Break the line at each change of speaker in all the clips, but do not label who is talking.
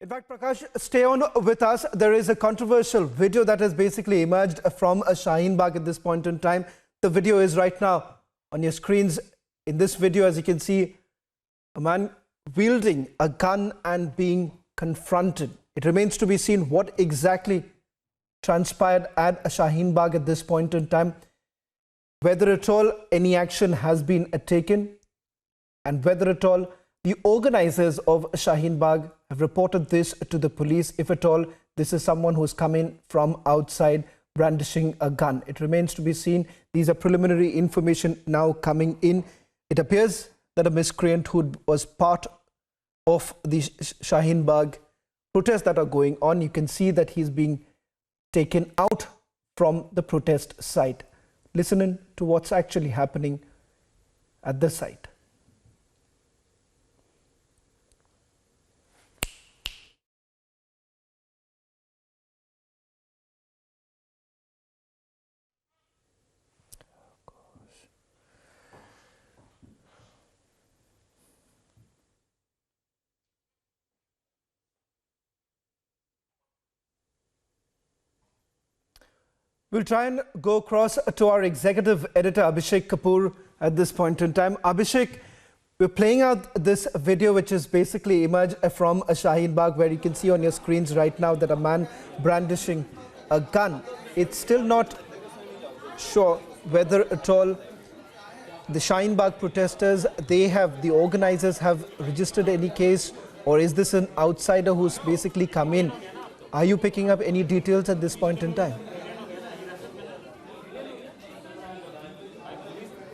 In fact, Prakash, stay on with us. There is a controversial video that has basically emerged from a Shaheen Bagh at this point in time. The video is right now on your screens. In this video, as you can see, a man wielding a gun and being confronted. It remains to be seen what exactly transpired at a Shaheen Bagh at this point in time, whether at all any action has been taken, and whether at all the organizers of Shaheen Bagh have reported this to the police, if at all this is someone who's come in from outside brandishing a gun. It remains to be seen. These are preliminary information now coming in. It appears that a miscreant who was part of the Shaheen Bagh protests that are going on, you can see that he's being taken out from the protest site. Listen in to what's actually happening at the site. We'll try and go across to our executive editor, Abhishek Kapoor, at this point in time. Abhishek, we're playing out this video which is basically emerged from a Shaheen Bagh, where you can see on your screens right now that a man brandishing a gun. It's still not sure whether at all the Shaheen Bagh protesters, the organizers have registered any case, or is this an outsider who's basically come in? Are you picking up any details at this point in time?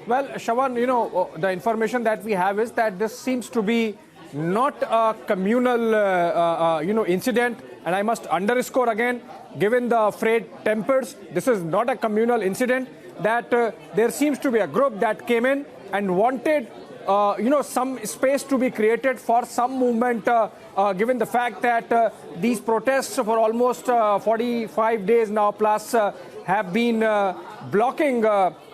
Well, Shawan, the information that we have is that this seems to be not a communal, incident. And I must underscore again, given the frayed tempers, this is not a communal incident, that there seems to be a group that came in and wanted, some space to be created for some movement, given the fact that these protests for almost 45 days now plus have been blocking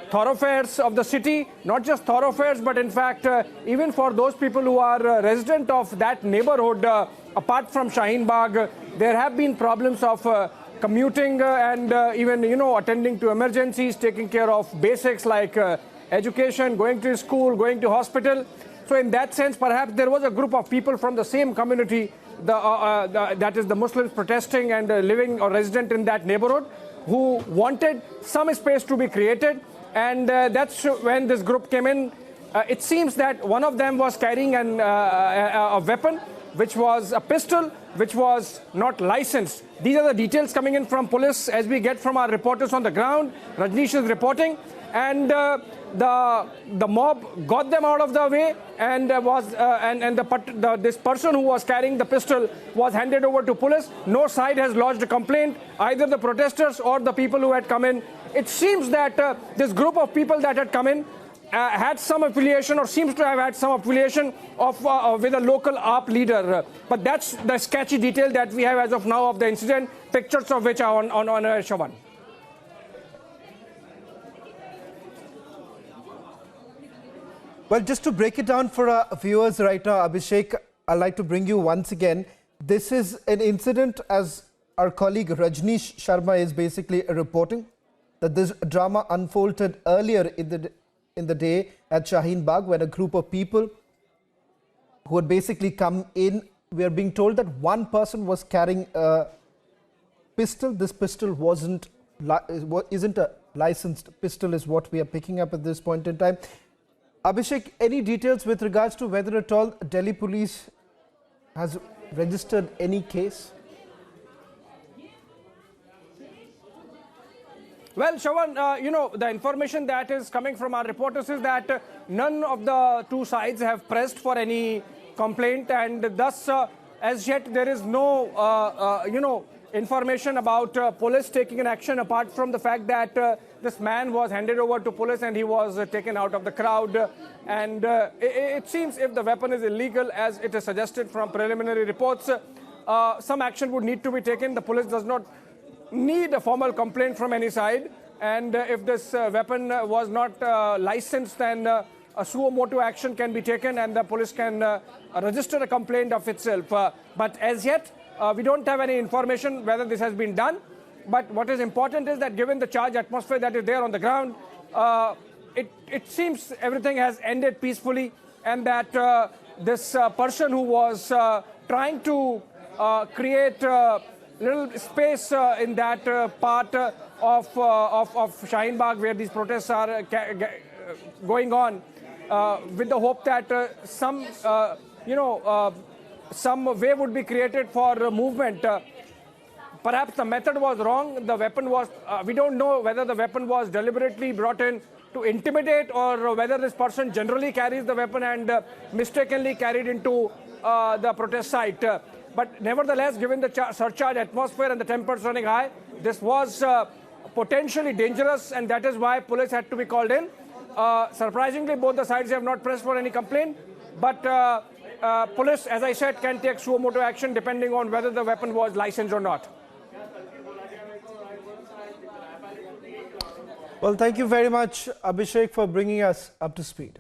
thoroughfares of the city, not just thoroughfares, but in fact, even for those people who are resident of that neighborhood, apart from Shaheen Bagh, there have been problems of commuting and even, attending to emergencies, taking care of basics like education, going to school, going to hospital. So in that sense, perhaps there was a group of people from the same community, that is the Muslims protesting and living or resident in that neighborhood, who wanted some space to be created. And that's when this group came in. It seems that one of them was carrying a weapon, which was a pistol, which was not licensed. These are the details coming in from police as we get from our reporters on the ground. Rajneesh is reporting. And the mob got them out of the way, and this person who was carrying the pistol was handed over to police. No side has lodged a complaint, either the protesters or the people who had come in. It seems that this group of people that had come in had some affiliation, or seems to have had some affiliation with a local AAP leader. But that's the sketchy detail that we have as of now of the incident, pictures of which are on Shawan.
Well, just to break it down for our viewers right now, Abhishek, I'd like to bring you once again. This is an incident, as our colleague Rajneesh Sharma is basically reporting, that this drama unfolded earlier in the day at Shaheen Bagh, when a group of people who had basically come in, we are being told that one person was carrying a pistol. This pistol isn't a licensed pistol, is what we are picking up at this point in time. Abhishek, any details with regards to whether at all Delhi police has registered any case?
Well, Shawan, the information that is coming from our reporters is that none of the two sides have pressed for any complaint, and thus, as yet, there is no, information about police taking an action, apart from the fact that this man was handed over to police and he was taken out of the crowd. And it seems if the weapon is illegal, as it is suggested from preliminary reports, some action would need to be taken. The police does not need a formal complaint from any side. And if this weapon was not licensed, then a suo motu action can be taken and the police can register a complaint of itself. But as yet, We don't have any information whether this has been done. But what is important is that given the charged atmosphere that is there on the ground, it seems everything has ended peacefully, and that this person who was trying to create little space in that part of Shaheen Bagh where these protests are going on, with the hope that some way would be created for movement. Perhaps the method was wrong. The weapon was, we don't know whether the weapon was deliberately brought in to intimidate, or whether this person generally carries the weapon and mistakenly carried into the protest site. But nevertheless, given the surcharged atmosphere and the tempers running high, this was potentially dangerous, and that is why police had to be called in. Surprisingly, both the sides have not pressed for any complaint, but police, as I said, can take suo motu action depending on whether the weapon was licensed or not.
Well, thank you very much, Abhishek, for bringing us up to speed.